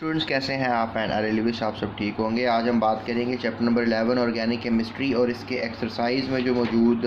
Students कैसे हैं आप एंड आई विश आप सब ठीक होंगे। आज हम बात करेंगे चैप्टर नंबर 11 ऑर्गेनिक केमिस्ट्री और इसके एक्सरसाइज में जो मौजूद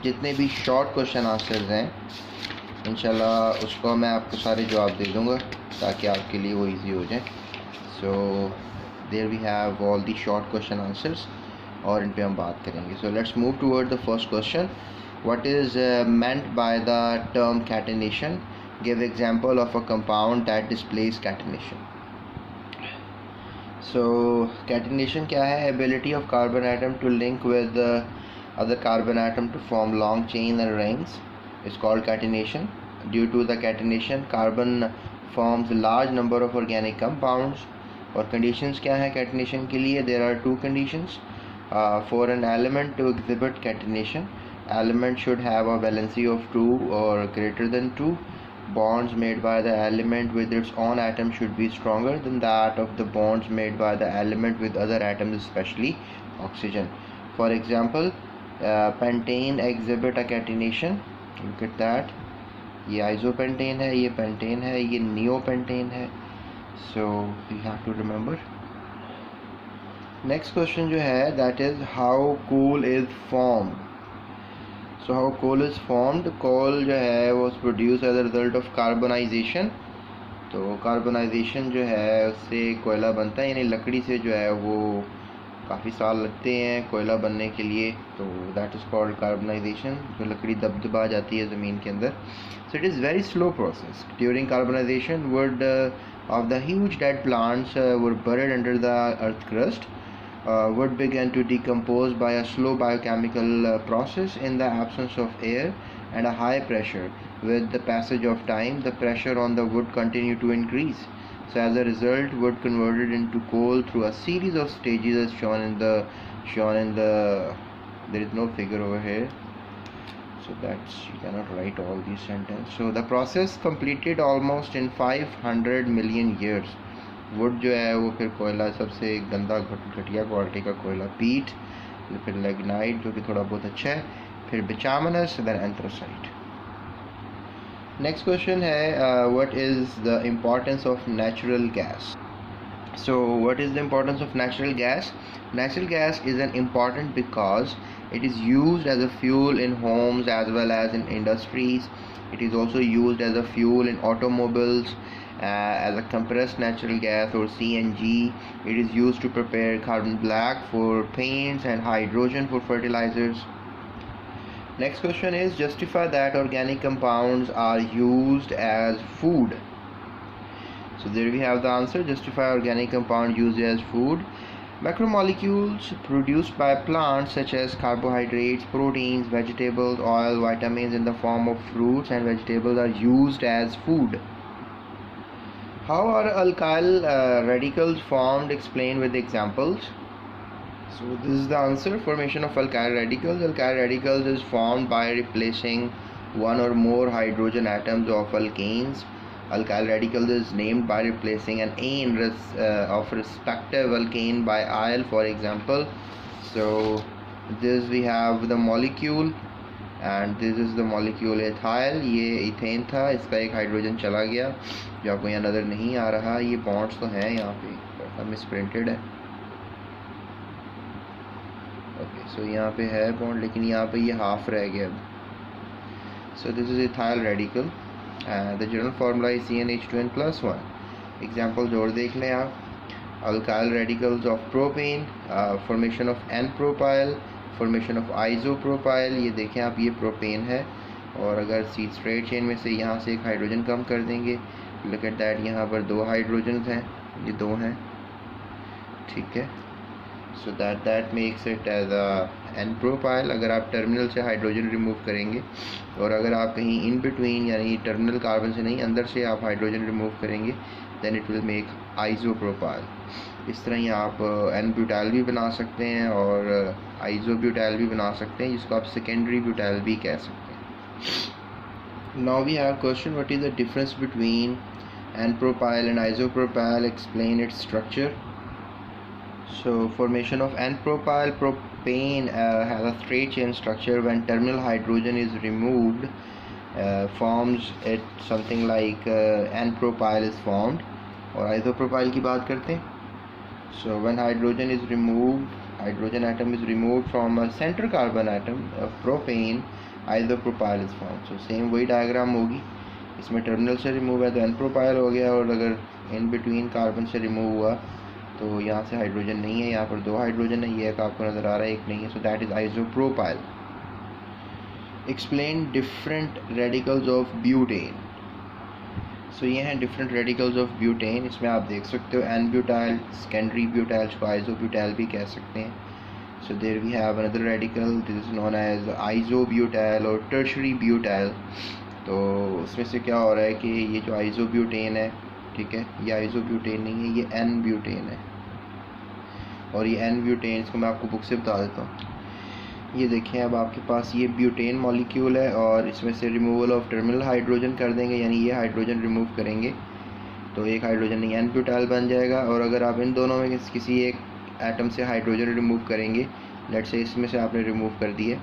जितने भी शॉर्ट क्वेश्चन आंसर्स हैं इंशाल्लाह उसको मैं आपको सारे जवाब दे दूंगा ताकि आपके लिए वो इजी हो जाए। So there we have all the short question answers और इन पे हम बात करेंगे। So let's move toward the first question. What is meant by the term catenation? Give example of a compound that displays catenation. So catenation क्या है? Ability of carbon atom to link with the other carbon atom to form long chain and rings is called catenation. Due to the catenation, carbon forms a large number of organic compounds. और conditions क्या है catenation के लिए? There are two conditions. For an element to exhibit catenation, element should have a valency of 2 or greater than 2. Bonds made by the element with its own atom should be stronger than that of the bonds made by the element with other atoms, especially oxygen. For example, pentane exhibit a catenation. Look at that. ये isopentane है, ये pentane है, ये neopentane है. So you have to remember. Next question जो है that is how coal is formed. So how coal is formed? Coal जो है वो produce as a result of carbonisation. तो कार्बनाइजेशन जो है उससे कोयला बनता है, यानी लकड़ी से जो है वो काफ़ी साल लगते हैं कोयला बनने के लिए, तो दैट इज़ कॉल्ड कार्बनाइजेशन। जो लकड़ी दबा जाती है ज़मीन के अंदर। So it is very slow process. During carbonisation wood of the huge dead plants were buried under the earth crust. Wood began to decompose by a slow biochemical process in the absence of air and a high pressure. With the passage of time, the pressure on the wood continued to increase. So as a result, wood converted into coal through a series of stages as shown in the there is no figure over here, so that's you cannot write all these sentences. So the process completed almost in 500 million years. Would जो है वो फिर कोयला, सबसे गंदा घटिया quality का कोयला पीट, फिर लिग्नाइट जो कि थोड़ा बहुत अच्छा है, फिर बिचामिनस, देन एंथ्रासाइट। नेक्स्ट क्वेश्चन है what is the importance of natural gas? So what is the importance of natural gas? Natural gas is an important because it is used as a fuel in homes as well as in industries. It is also used as a fuel in automobiles, as a compressed natural gas or CNG. It is used to prepare carbon black for paints and hydrogen for fertilizers. Next question is justify that organic compounds are used as food. So there we have the answer. Justify organic compound used as food. Macromolecules produced by plants such as carbohydrates, proteins, vegetables, oil, vitamins in the form of fruits and vegetables are used as food. How are alkyl radicals formed? Explain with examples. So this is the answer. Formation of alkyl radicals. Alkyl radicals is formed by replacing one or more hydrogen atoms of alkanes. Alkyl radical is named by replacing an ane of respective alkane by -il, for example. So this we have the molecule and this is the molecule ethyl. ये ethane था, इसका एक hydrogen चला गया जो आपको यहाँ नज़र नहीं आ रहा। ये बॉन्ड्स तो हैं यहाँ पे, मिसप्रिंटेड है। ओके, सो यहाँ पे है बॉन्ड लेकिन यहाँ पे ये हाफ रह गया। So this is ethyl radical. The general formula is CnH2n+1. Examples और देख लें आप। Alkyl radicals of propane, formation of N-propyl, formation of isopropyl। ये देखें आप, ये प्रोपेन है और अगर सी स्ट्रेट चेन में से यहाँ से एक हाइड्रोजन कम कर देंगे, look at that, यहाँ पर 2 हाइड्रोजन हैं, ये 2 हैं, ठीक है। So that makes it as a N-propyl। अगर आप टर्मिनल से हाइड्रोजन रिमूव करेंगे और अगर आप कहीं इन बिटवीन यानी टर्मिनल कार्बन से नहीं अंदर से आप हाइड्रोजन रिमूव करेंगे then it will make isopropyl. इस तरह ही आप N-ब्यूटाइल भी बना सकते हैं और आइसोब्यूटाइल भी बना सकते हैं, जिसको आप सेकेंडरी ब्यूटाइल भी कह सकते हैं। Now we have question what is the difference between N-propyl and isopropyl? Explain its structure. So formation of N-propyl propane has a straight chain structure. When terminal hydrogen is removed, forms it something like N-propyl is formed. और isopropyl की बात करते हैं। So when hydrogen is removed, hydrogen atom is removed from a centre carbon atom of propane, isopropyl is formed. So same वही diagram होगी, इसमें terminal से remove है तो एन प्रोपाइल हो गया, और अगर इन बिटवीन कार्बन से रिमूव हुआ तो यहाँ से हाइड्रोजन नहीं है, यहाँ पर 2 हाइड्रोजन है, ये एक आपको नज़र आ रहा है, एक नहीं है, so that is isopropyl. Explain different radicals of butane. So ये हैं डिफरेंट रेडिकल्स ऑफ ब्यूटेन। इसमें आप देख सकते हो एन ब्यूटाइल, सेकेंडरी ब्यूटाइल, को आइसोब्यूटाइल भी कह सकते हैं। So there we have another radical, this is known as isobutyl और टर्शरी ब्यूटाइल। तो उसमें से क्या हो रहा है कि ये जो आइसोब्यूटेन है, ठीक है, ये आइसोब्यूटेन नहीं है, ये एन ब्यूटेन है, और ये एन ब्यूटेन, इसको मैं आपको बुक से बता देता हूँ। ये देखें, अब आपके पास ये ब्यूटेन मॉलिक्यूल है और इसमें से रिमूवल ऑफ टर्मिनल हाइड्रोजन कर देंगे, यानी ये हाइड्रोजन रिमूव करेंगे तो एक हाइड्रोजन नहीं एन ब्यूटाइल बन जाएगा। और अगर आप इन दोनों में किसी एक एटम से हाइड्रोजन रिमूव करेंगे, लेट से इसमें से आपने रिमूव कर दिए,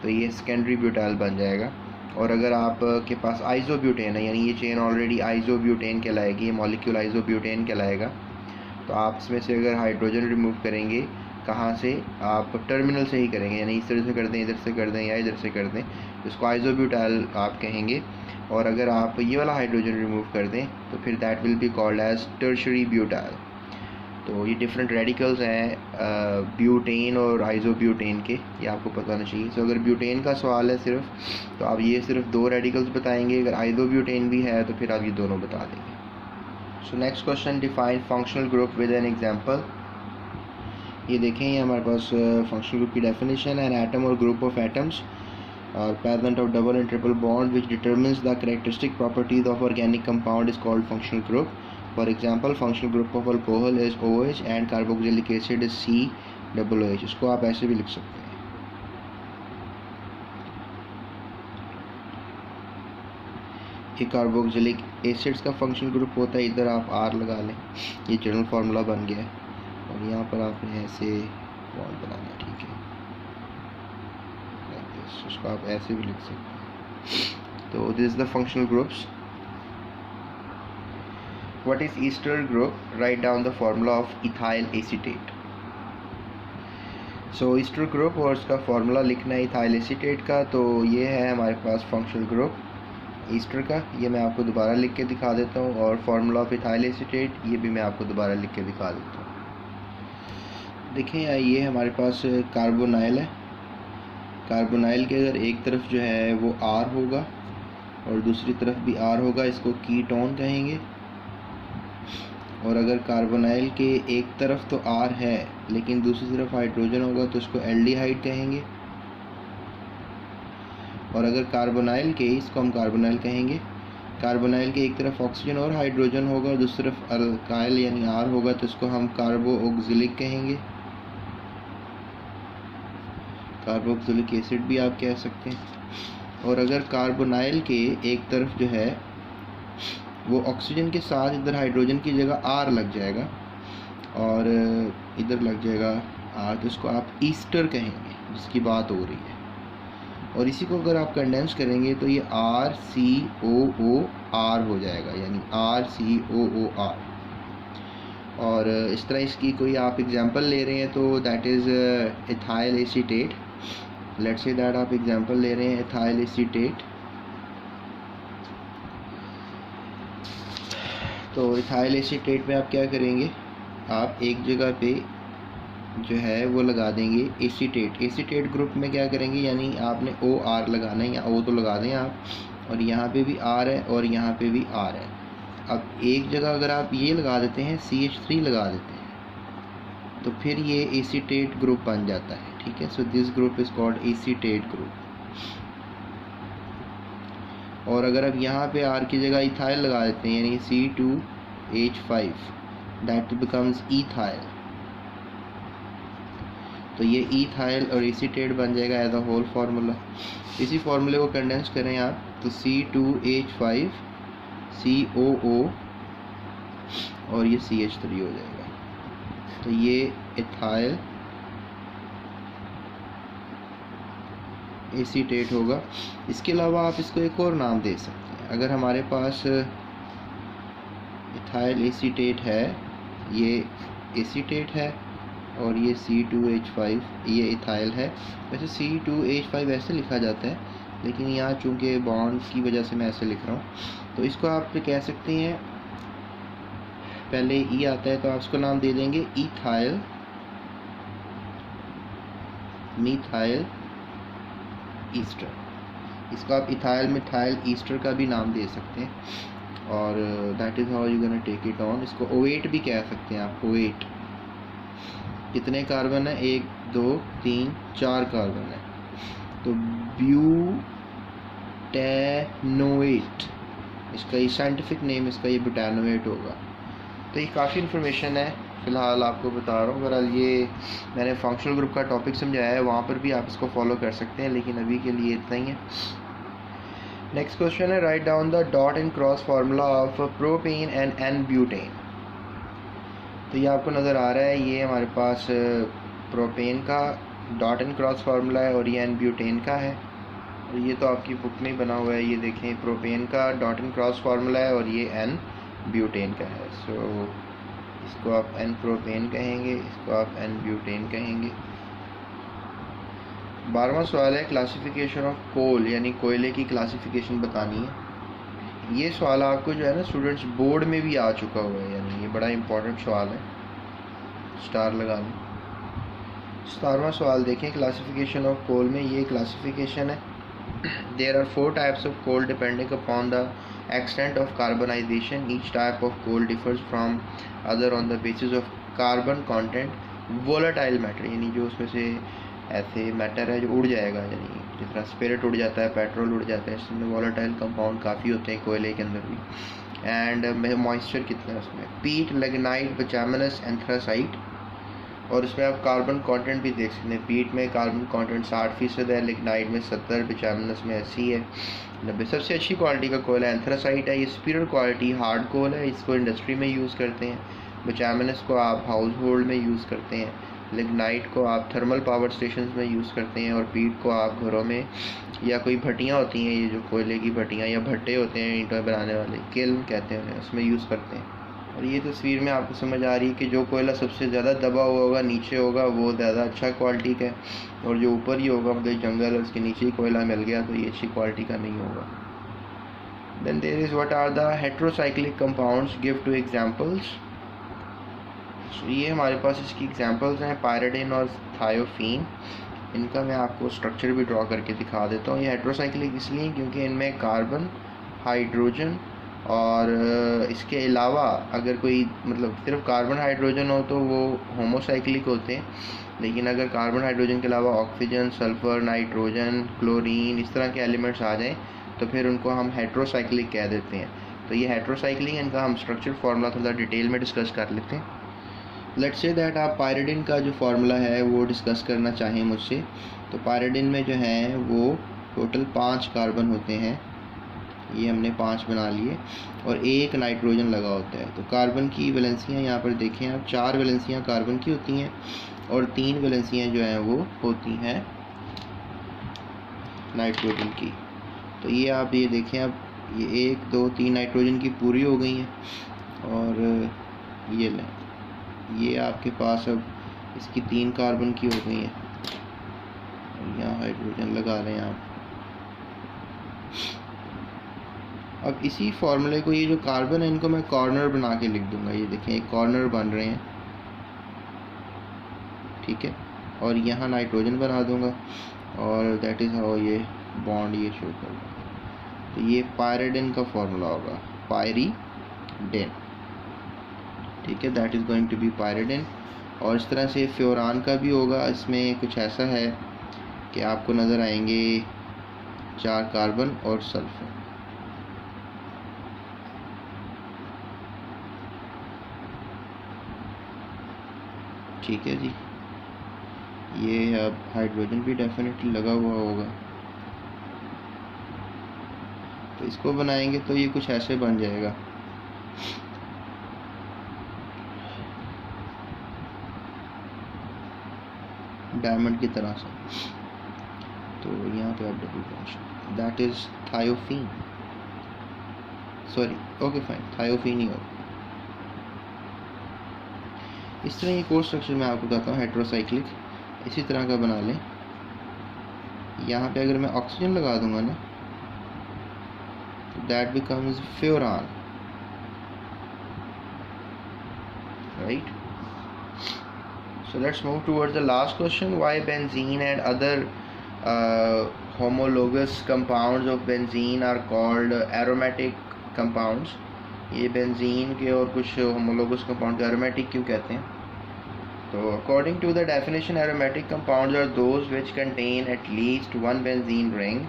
तो ये सेकेंडरी ब्यूटाइल बन जाएगा। और अगर आप के पास आइसोब्यूटेन है, यानी ये चेन ऑलरेडी आइसोब्यूटेन कहलाएगी, ये मॉलिक्यूल आइसोब्यूटेन कहलाएगा, तो आप इसमें से अगर हाइड्रोजन रिमूव करेंगे, कहाँ से, आप टर्मिनल से ही करेंगे, यानी इस तरह से कर दें, इधर से कर दें या इधर से कर दें, इसको आइसोब्यूटाइल आप कहेंगे। और अगर आप ये वाला हाइड्रोजन रिमूव कर दें तो फिर that will be called as tertiary butyl. तो ये डिफरेंट रेडिकल्स हैं ब्यूटेन और आइसोब्यूटेन के, ये आपको पता होना चाहिए। सो अगर ब्यूटेन का सवाल है सिर्फ, तो आप ये सिर्फ 2 रेडिकल्स बताएंगे, अगर आइसोब्यूटेन भी है तो फिर आप ये दोनों बता देंगे। So next question, define functional group with an example. ये देखें, ये हमारे पास फंक्शनल ग्रुप की डेफिनेशन है, एन एटम और ग्रुप ऑफ एटम्स और present of double and triple bond which determines the characteristic properties of organic compound is called functional group. For example, functional group of alcohol is OH and carboxylic acid is COOH। इसको आप ऐसे भी लिख सकते हैं। ये carboxylic acids का functional group होता है, इधर आप R लगा लें, ये जनरल फार्मूला बन गया है, और यहाँ पर आपने ऐसे बॉन्ड बनाना है, ठीक है, उसको आप ऐसे भी लिख सकते हैं। तो this is the functional groups. What is Easter group? Right down the formula of ethyl acetate. So Easter group और उसका फार्मूला लिखना है इथाइल एसीटेट का। तो ये है हमारे पास फंक्शनल ग्रुप ईस्टर का, ये मैं आपको दोबारा लिख के दिखा देता हूँ, और फार्मूला ऑफ इथाइल एसीटेट ये भी मैं आपको दोबारा लिख के दिखा देता हूँ। देखें, ये हमारे पास कार्बोनाइल है, कार्बोनाइल के अगर एक तरफ जो है वो R होगा और दूसरी तरफ भी R होगा, इसको कीटोन कहेंगे। और अगर कार्बोनाइल के एक तरफ तो R है लेकिन दूसरी तरफ हाइड्रोजन होगा तो इसको एल्डिहाइड कहेंगे। और अगर कार्बोनाइल के, इसको हम कार्बोनाइल कहेंगे, कार्बोनाइल के एक तरफ ऑक्सीजन और हाइड्रोजन होगा और दूसरी तरफ अल्काइल यानी R होगा तो इसको हम कार्बोक्सिलिक कहेंगे, कार्बोक्सिलिक एसिड भी आप कह सकते हैं। और अगर कार्बोनाइल के एक तरफ जो है वो ऑक्सीजन के साथ इधर हाइड्रोजन की जगह R लग जाएगा और इधर लग जाएगा R, तो इसको आप ईस्टर कहेंगे, जिसकी बात हो रही है। और इसी को अगर आप कंडेंस करेंगे तो ये RCOOR हो जाएगा, यानी RCOOR। और इस तरह इसकी कोई आप एग्जांपल ले रहे हैं तो that is ethyl acetate. Let's say that आप एग्जांपल ले रहे हैं इथाइल एसीटेट, तो इथाइल एसीटेट में आप क्या करेंगे, आप एक जगह पे जो है वो लगा देंगे एसीटेट। एसीटेट ग्रुप में क्या करेंगे, यानी आपने OR लगाना है, या O तो लगा दें आप, और यहाँ पे भी R है और यहाँ पे भी R है। अब एक जगह अगर आप ये लगा देते हैं, CH3 लगा देते हैं, तो फिर ये एसीटेट ग्रुप बन जाता है, ठीक है। So this group is called acetate group. और अगर आप यहाँ पे R की जगह इथाइल लगा देते हैं, यानी C2H5, दैट बिकम्स इथाइल, तो ये इथाइल और एसीटेट बन जाएगा एज अ होल फार्मूला। इसी फार्मूले को कंडेंस करें आप तो C2H5 COO और ये CH3 हो जाएगा, तो ये इथाइल एसीटेट होगा। इसके अलावा आप इसको एक और नाम दे सकते हैं। अगर हमारे पास इथाइल एसीटेट है, ये एसीटेट है, और ये C2H5 ये इथाइल है। वैसे C2H5 ऐसे लिखा जाता है, लेकिन यहाँ चूँकि बॉन्ड की वजह से मैं ऐसे लिख रहा हूँ। तो इसको आप कह सकते हैं, पहले ई आता है तो आप इसको नाम दे देंगे इथाइल मिथाइल ईस्टर। इसको आप इथाइल मिथाइल ईस्टर का भी नाम दे सकते हैं, और that is how you gonna take it on. इसको O8 भी कह सकते हैं आप, O8। कितने कार्बन है? 1 2 3 4 कार्बन है, तो ब्यूटेनोएट इसका ये साइंटिफिक नेम, इसका ये ब्यूटेनोएट होगा। तो ये काफ़ी इन्फॉर्मेशन है फ़िलहाल आपको बता रहा हूँ। बहरहाल ये मैंने फंक्शनल ग्रुप का टॉपिक समझाया है, वहाँ पर भी आप इसको फॉलो कर सकते हैं, लेकिन अभी के लिए इतना ही है। नेक्स्ट क्वेश्चन है, write down the dot and cross formula of propane and n butane. तो ये आपको नज़र आ रहा है, ये हमारे पास प्रोपेन का डॉट एंड क्रॉस फार्मूला है और ये एन ब्यूटेन का है, और ये तो आपकी बुक में ही बना हुआ है। ये देखें, प्रोपेन का डॉट एंड क्रॉस फार्मूला है और ये एन ब्यूटेन का है। सो इसको आप एन प्रोपेन कहेंगे, इसको आप एन ब्यूटेन कहेंगे। 12वां सवाल है, क्लासिफिकेशन ऑफ कोल, यानी कोयले की क्लासिफिकेशन बतानी है। ये सवाल आपको जो है ना स्टूडेंट्स बोर्ड में भी आ चुका हुआ है, यानी ये बड़ा इंपॉर्टेंट सवाल है, स्टार लगा लें। 17वां सवाल देखें, क्लासिफिकेशन ऑफ कोल में ये क्लासिफिकेशन है। There are 4 types of coal depending upon the extent of carbonization. Each type of coal differs from other on the basis of carbon content. Volatile matter, यानी जो उसमें से ऐसे मैटर है जो उड़ जाएगा, यानी जिस तरह स्पिरिट उड़ जाता है, पेट्रोल उड़ जाता है, इसमें वॉलेटाइल कंपाउंड काफ़ी होते हैं कोयले के अंदर भी। एंड मॉइस्चर कितना है उसमें, पीट, लिग्नाइट, बिचुमिनस, एंथ्रासाइट। और इसमें आप कार्बन कंटेंट भी देख सकते हैं। पीट में कार्बन कंटेंट 60% है, लिग्नाइट में 70, बिचुमिनस में 80 है, 90। सबसे अच्छी क्वालिटी का कोयला एंथ्रासाइट है, ये सुपीरियर क्वालिटी हार्ड कोल है, इसको इंडस्ट्री में यूज़ करते हैं। बिचुमिनस को आप हाउस होल्ड में यूज़ करते हैं, लिग्नाइट को आप थर्मल पावर स्टेशन में यूज़ करते हैं, और पीट को आप घरों में या कोई भट्टियाँ होती हैं, ये जो कोयले की भट्टियाँ या भट्टे होते हैं ईंटों बनाने वाले, किल्न कहते हैं उन्हें, उसमें यूज़ करते हैं। और ये तस्वीर में आपको समझ आ रही है कि जो कोयला सबसे ज़्यादा दबा हुआ होगा, नीचे होगा, वो ज़्यादा अच्छा क्वालिटी का है, और जो ऊपर ही होगा, मतलब जंगल है उसके नीचे ही कोयला मिल गया, तो ये अच्छी क्वालिटी का नहीं होगा। Then there is what are the heterocyclic compounds, give 2 examples. ये हमारे पास इसकी एग्जांपल्स हैं, पायरिडिन और थायोफीन। इनका मैं आपको स्ट्रक्चर भी ड्रॉ करके दिखा देता हूँ। ये हेट्रोसाइक्लिक इसलिए क्योंकि इनमें कार्बन, हाइड्रोजन और इसके अलावा अगर कोई मतलब सिर्फ कार्बन हाइड्रोजन हो तो वो होमोसाइक्लिक होते हैं, लेकिन अगर कार्बन हाइड्रोजन के अलावा ऑक्सीजन, सल्फ़र, नाइट्रोजन, क्लोरीन, इस तरह के एलिमेंट्स आ जाएं तो फिर उनको हम हेट्रोसाइक्लिक कह देते हैं। तो ये हेट्रोसाइक्लिक, इनका हम स्ट्रक्चर फार्मूला थोड़ा डिटेल में डिस्कस कर लेते हैं। लेट्स से दैट आप पायरिडिन का जो फार्मूला है वो डिस्कस करना चाहें मुझसे, तो पायरिडिन में जो है वो टोटल 5 कार्बन होते हैं, ये हमने 5 बना लिए, और 1 नाइट्रोजन लगा होता है। तो कार्बन की वैलेंसियाँ यहाँ पर देखें आप, 4 वैलेंसियाँ कार्बन की होती हैं और 3 वैलेंसियाँ जो हैं वो होती हैं नाइट्रोजन की। तो ये आप ये देखें, अब ये 1 2 3 नाइट्रोजन की पूरी हो गई हैं, और ये लें, ये आपके पास अब इसकी 3 कार्बन की हो गई हैं, और यहाँ हाइड्रोजन लगा रहे हैं आप। अब इसी फार्मूले को, ये जो कार्बन है इनको मैं कॉर्नर बना के लिख दूंगा, ये देखें एक कॉर्नर बन रहे हैं, ठीक है, और यहाँ नाइट्रोजन बना दूंगा, और दैट इज़ हाउ ये बॉन्ड ये शो कर रहा है। तो ये पायरिडिन का फार्मूला होगा, पायरिडिन, ठीक है, that is going to be pyridine. और इस तरह से फ्योरान का भी होगा, इसमें कुछ ऐसा है कि आपको नज़र आएंगे 4 कार्बन और सल्फर, ठीक है जी। ये अब हाइड्रोजन भी डेफिनेटली लगा हुआ होगा, तो इसको बनाएंगे तो ये कुछ ऐसे बन जाएगा। डायमंड की तरह से। तो यहाँ पे आप double function, that is thiophene, sorry, okay fine, thiophene ही होगा। इस तरह ये कोर्स स्ट्रक्चर मैं आपको बताता हूँ, हेट्रोसाइक्लिक इसी तरह का बना लें। यहाँ पे अगर मैं ऑक्सीजन लगा दूंगा ना, that becomes furan, right. So let's move towards the last question. Why benzene and other homologous compounds of benzene are called aromatic compounds? ये बेंजीन के और कुछ homologous compound को aromatic क्यों कहते हैं? तो according to the definition, aromatic compounds are those which contain at least one benzene ring.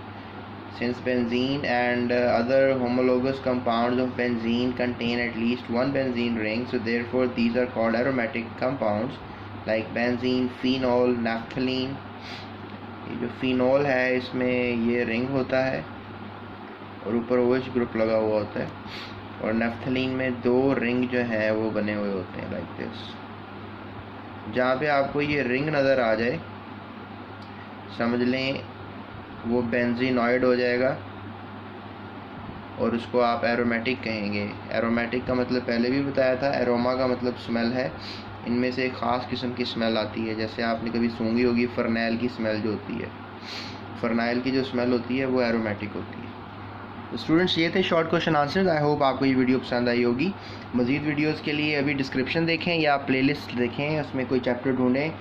Since benzene and other homologous compounds of benzene contain at least one benzene ring, so therefore these are called aromatic compounds. Like benzene, phenol, naphthalene. ये जो phenol है इसमें ये ring होता है और ऊपर OH group लगा हुआ होता है, और नैफ्थलीन में 2 रिंग जो है वो बने हुए होते हैं लाइक दिस। जहाँ पे आपको ये रिंग नज़र आ जाए समझ लें वो बेंजीनॉइड हो जाएगा और उसको आप एरोमेटिक कहेंगे। एरोमेटिक का मतलब पहले भी बताया था, एरोमा का मतलब स्मेल है। इनमें से एक ख़ास किस्म की स्मेल आती है, जैसे आपने कभी सूंघी होगी फरनैल की स्मेल जो होती है, फरनैल की जो स्मेल होती है वो एरोमेटिक होती है। तो स्टूडेंट्स ये थे short question answers. I hope आपको ये वीडियो पसंद आई होगी। मज़ीद वीडियोस के लिए अभी डिस्क्रिप्शन देखें या प्लेलिस्ट देखें, उसमें कोई चैप्टर ढूंढें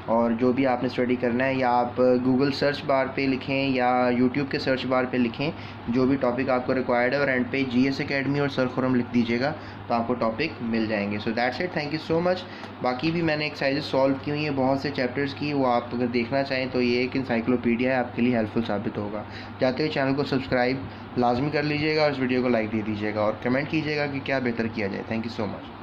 और जो भी आपने स्टडी करना है, या आप गूगल सर्च बार पे लिखें या यूट्यूब के सर्च बार पे लिखें जो भी टॉपिक आपको रिक्वायर्ड है, और एंड पे GS अकेडमी और सर खुरम लिख दीजिएगा तो आपको टॉपिक मिल जाएंगे। So that's it, thank you so much. बाकी भी मैंने एक्सरसाइजेज सॉल्व की हुई हैं बहुत से चैप्टर्स की, वो आप अगर देखना चाहें तो ये एक इंसाइक्लोपीडिया है, आपके लिए हेल्पफुल साबित होगा। जाते हुए चैनल को सब्सक्राइब लाजमी कर लीजिएगा और इस वीडियो को लाइक दे दीजिएगा और कमेंट कीजिएगा कि क्या बेहतर किया जाए। Thank you so much.